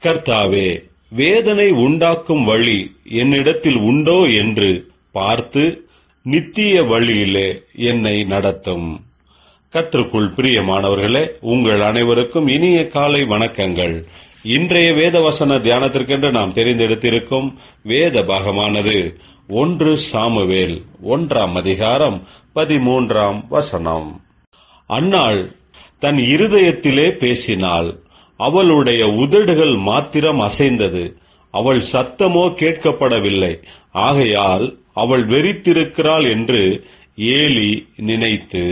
கர்த்தாவே, வேதனை உண்டாக்கும் வழி என்னிடத்தில் உண்டோ என்று பார்த்து நித்திய வழியிலே என்னை நடத்தும். கர்த்தருக்குள் பிரியமானவர்களே, உங்கள் அனைவருக்கும் இனிய காலை வணக்கங்கள். இன்றைய வேத வசன தியானத்திற்கென்று நாம் தெரிந்தெடுத்திருக்கும் வேத பாகமானது 1 சாமுவேல் 1ஆம் அதிகாரம் 13ஆம் வசனம். அன்னாள் தன் இருதயத்திலே பேசினாள், அவளுடைய உதடுகள் மாத்திரம் அசைந்தது, அவள் சத்தமோ கேட்கப்படவில்லை. ஆகையால் அவள் வெறித்திருக்கிறாள் என்று ஏலி நினைத்து.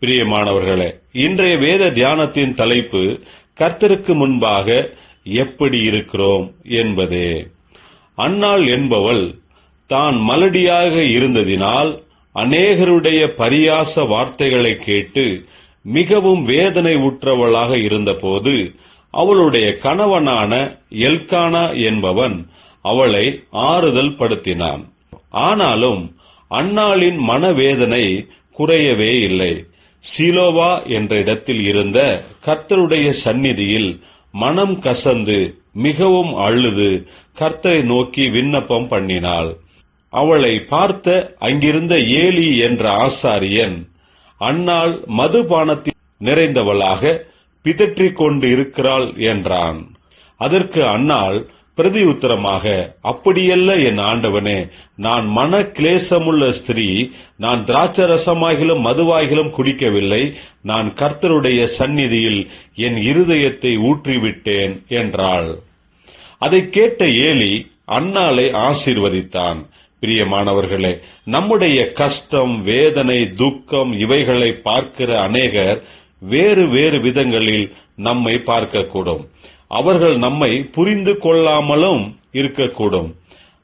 பிரியமானவர்களே, இன்றைய வேத தியானத்தின் தலைப்பு கர்த்தருக்கு முன்பாக எப்படி இருக்கிறோம் என்பதே. அன்னாள் என்பவள் தான் மலடியாக இருந்ததினால் அநேகருடைய பரியாச வார்த்தைகளை கேட்டு மிகவும் வேதனை உற்றவளாக இருந்தபோது அவளுடைய கணவனான எல்கானா என்பவன் அவளை ஆறுதல் படுத்தினான். ஆனாலும் அன்னாளின் மனவேதனை குறையவே இல்லை. சீலோவா என்ற இடத்தில் இருந்த கர்த்தருடைய சந்நிதியில் மனம் கசந்து மிகவும் அழுது கர்த்தரை நோக்கி விண்ணப்பம் பண்ணினாள். அவளை பார்த்த அங்கிருந்த ஏலி என்ற ஆசாரியன், அன்னாள் மதுபானத்தில் நிறைந்தவளாக பிதற்றிக் கொண்டு இருக்கிறாள் என்றான். அதற்கு அன்னாள் பிரதியுத்தரமாக, அப்படியல்ல என் ஆண்டவனே, நான் மன கிளேசமுள்ள ஸ்திரீ, நான் திராட்சரசமாகிலும் மதுவாகிலும் குடிக்கவில்லை, நான் கர்த்தருடைய சந்நிதியில் என் இருதயத்தை ஊற்றிவிட்டேன் என்றாள். அதை கேட்ட ஏலி அன்னாளை ஆசீர்வதித்தான். பிரியமானவர்களே, நம்முடைய கஷ்டம், வேதனை, துக்கம் இவைகளை பார்க்கிற அநேகர் வேறு வேறு விதங்களில் நம்மை பார்க்கக்கூடும். அவர்கள் நம்மை புரிந்து கொள்ளாமலும் இருக்கக்கூடும்.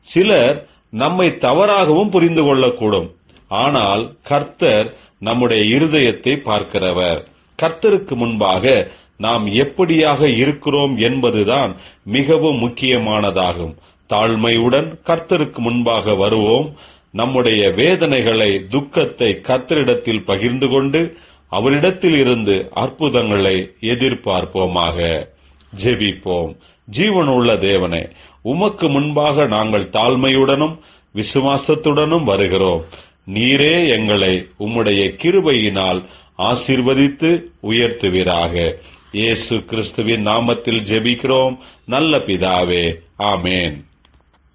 சிலர் நம்மை தவறாகவும் புரிந்து கொள்ளக்கூடும். ஆனால் கர்த்தர் நம்முடைய இருதயத்தை பார்க்கிறவர். கர்த்தருக்கு முன்பாக நாம் எப்படியாக இருக்கிறோம் என்பதுதான் மிகவும் முக்கியமானதாகும். தாழ்மையுடன் கர்த்தருக்கு முன்பாக வருவோம். நம்முடைய வேதனைகளை, துக்கத்தை கர்த்தரிடத்தில் பகிர்ந்து கொண்டு அவரிடத்தில் இருந்து அற்புதங்களை எதிர்பார்ப்போமாக. ஜெபிப்போம். ஜீவனுள்ள தேவனே, உமக்கு முன்பாக நாங்கள் தாழ்மையுடனும் விசுவாசத்துடனும் வருகிறோம். நீரே எங்களை உம்முடைய கிருபையினால் ஆசீர்வதித்து உயர்த்துவீராக. இயேசு கிறிஸ்துவின் நாமத்தில் ஜெபிக்கிறோம் நல்ல பிதாவே, ஆமேன்.